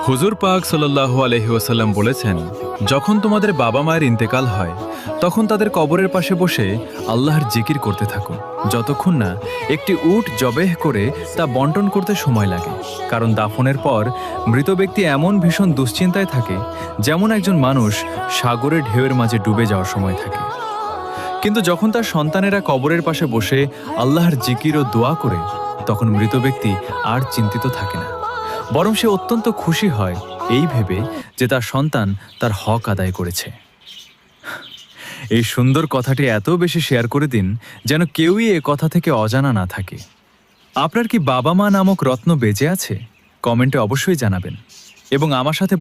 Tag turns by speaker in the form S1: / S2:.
S1: হুজুর পাক সাল্লাল্লাহু আলাইহি ওয়াসাল্লাম বলেছেন, যখন তোমাদের বাবা মায়ের ইন্তেকাল হয় তখন তাদের কবরের পাশে বসে আল্লাহর জিকির করতে থাকো, যতক্ষণ না একটি উট জবেহ করে তা বন্টন করতে সময় লাগে। কারণ দাফনের পর মৃত ব্যক্তি এমন ভীষণ দুশ্চিন্তায় থাকে যেমন একজন মানুষ সাগরের ঢেউয়ের মাঝে ডুবে যাওয়ার সময় থাকে। কিন্তু যখন তার সন্তানেরা কবরের পাশে বসে আল্লাহর জিকির ও দোয়া করে, তখন মৃত ব্যক্তি আর চিন্তিত থাকে না, বরং সে অত্যন্ত খুশি হয় এই ভেবে যে তার সন্তান তার হক আদায় করেছে। এই সুন্দর কথাটি এত বেশি শেয়ার করে দিন যেন কেউই এ কথা থেকে অজানা না থাকে। আপনার কি বাবা মা নামক রত্ন বেঁচে আছে? কমেন্টে অবশ্যই জানাবেন এবং আমার সাথে